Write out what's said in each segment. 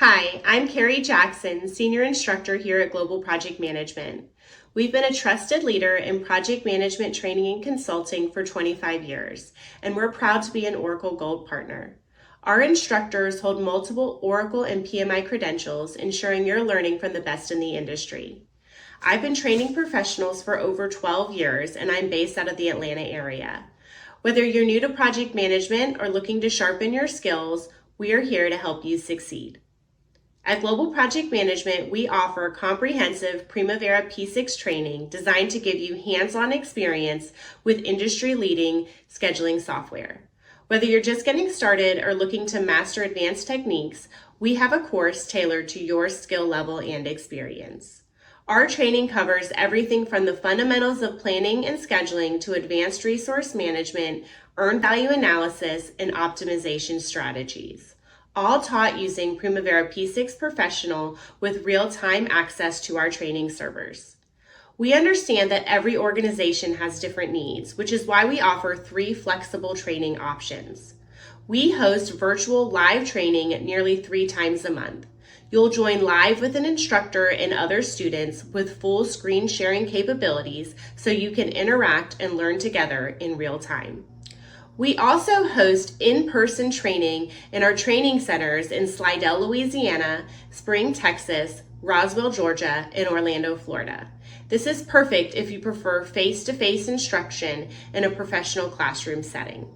Hi, I'm Carrie Jackson, Senior Instructor here at Global Project Management. We've been a trusted leader in project management training and consulting for 25 years, and we're proud to be an Oracle Gold partner. Our instructors hold multiple Oracle and PMI credentials, ensuring you're learning from the best in the industry. I've been training professionals for over 12 years, and I'm based out of the Atlanta area. Whether you're new to project management or looking to sharpen your skills, we are here to help you succeed. At Global Project Management, we offer comprehensive Primavera P6 training designed to give you hands-on experience with industry-leading scheduling software. Whether you're just getting started or looking to master advanced techniques, we have a course tailored to your skill level and experience. Our training covers everything from the fundamentals of planning and scheduling to advanced resource management, earned value analysis, and optimization strategies, all taught using Primavera P6 Professional with real-time access to our training servers. We understand that every organization has different needs, which is why we offer 3 flexible training options. We host virtual live training nearly 3 times a month. You'll join live with an instructor and other students with full screen sharing capabilities so you can interact and learn together in real time. We also host in-person training in our training centers in Slidell, Louisiana, Spring, Texas, Roswell, Georgia, and Orlando, Florida. This is perfect if you prefer face-to-face instruction in a professional classroom setting.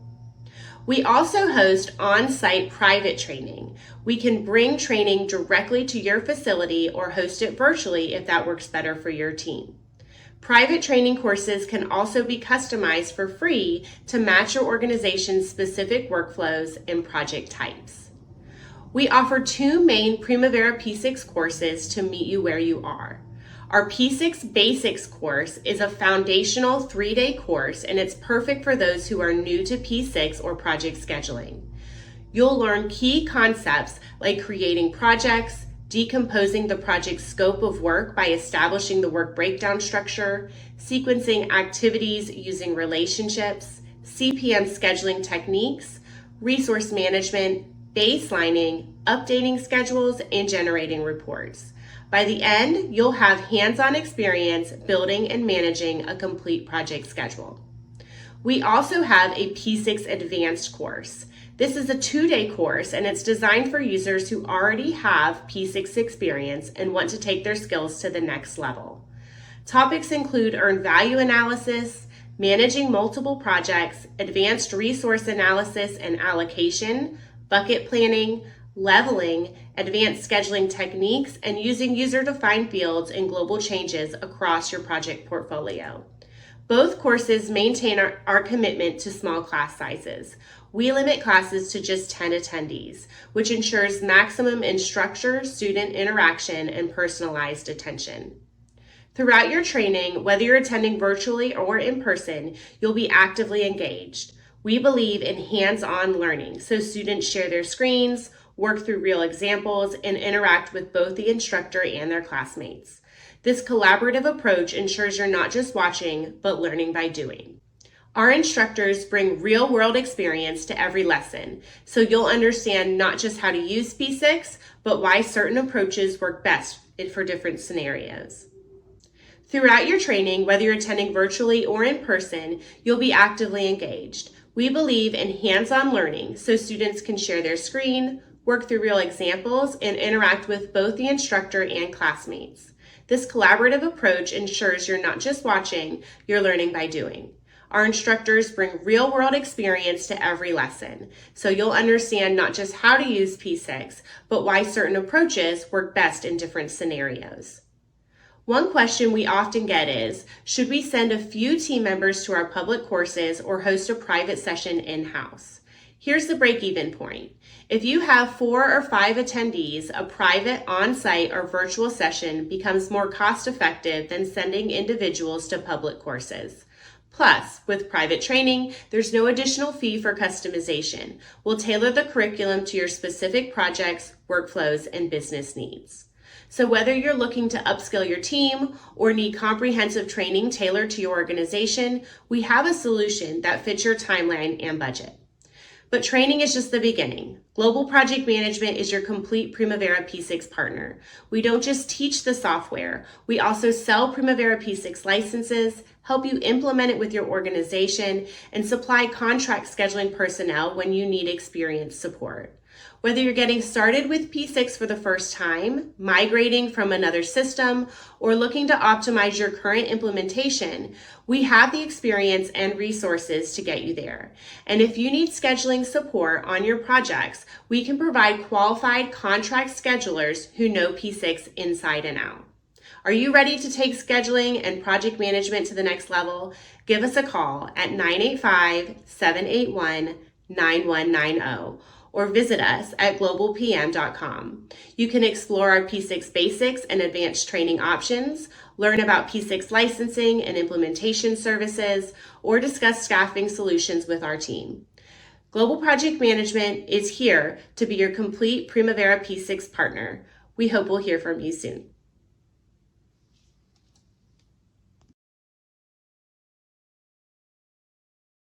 We also host on-site private training. We can bring training directly to your facility or host it virtually if that works better for your team. Private training courses can also be customized for free to match your organization's specific workflows and project types. We offer 2 main Primavera P6 courses to meet you where you are. Our P6 Basics course is a foundational 3-day course, and it's perfect for those who are new to P6 or project scheduling. You'll learn key concepts like creating projects, decomposing the project's scope of work by establishing the work breakdown structure, sequencing activities using relationships, CPM scheduling techniques, resource management, baselining, updating schedules, and generating reports. By the end, you'll have hands-on experience building and managing a complete project schedule. We also have a P6 Advanced course. This is a 2-day course, and it's designed for users who already have P6 experience and want to take their skills to the next level. Topics include earned value analysis, managing multiple projects, advanced resource analysis and allocation, bucket planning, leveling, advanced scheduling techniques, and using user-defined fields and global changes across your project portfolio. Both courses maintain our commitment to small class sizes. We limit classes to just 10 attendees, which ensures maximum instructor-student interaction and personalized attention. Throughout your training, whether you're attending virtually or in person, you'll be actively engaged. We believe in hands-on learning, so students share their screens, work through real examples, and interact with both the instructor and their classmates. This collaborative approach ensures you're not just watching, but learning by doing. Our instructors bring real-world experience to every lesson, so you'll understand not just how to use P6, but why certain approaches work best for different scenarios. Throughout your training, whether you're attending virtually or in person, you'll be actively engaged. We believe in hands-on learning, so students can share their screen, work through real examples, and interact with both the instructor and classmates. This collaborative approach ensures you're not just watching, you're learning by doing. Our instructors bring real-world experience to every lesson, so you'll understand not just how to use P6, but why certain approaches work best in different scenarios. One question we often get is, should we send a few team members to our public courses or host a private session in-house? Here's the break-even point. If you have 4 or 5 attendees, a private on-site or virtual session becomes more cost-effective than sending individuals to public courses. Plus, with private training, there's no additional fee for customization. We'll tailor the curriculum to your specific projects, workflows, and business needs. So whether you're looking to upskill your team or need comprehensive training tailored to your organization, we have a solution that fits your timeline and budget. But training is just the beginning. Global Project Management is your complete Primavera P6 partner. We don't just teach the software, we also sell Primavera P6 licenses, help you implement it with your organization, and supply contract scheduling personnel when you need experienced support. Whether you're getting started with P6 for the first time, migrating from another system, or looking to optimize your current implementation, we have the experience and resources to get you there. And if you need scheduling support on your projects, we can provide qualified contract schedulers who know P6 inside and out. Are you ready to take scheduling and project management to the next level? Give us a call at 985-781-9190. Or visit us at globalpm.com. You can explore our P6 basics and advanced training options, learn about P6 licensing and implementation services, or discuss staffing solutions with our team. Global Project Management is here to be your complete Primavera P6 partner. We hope we'll hear from you soon.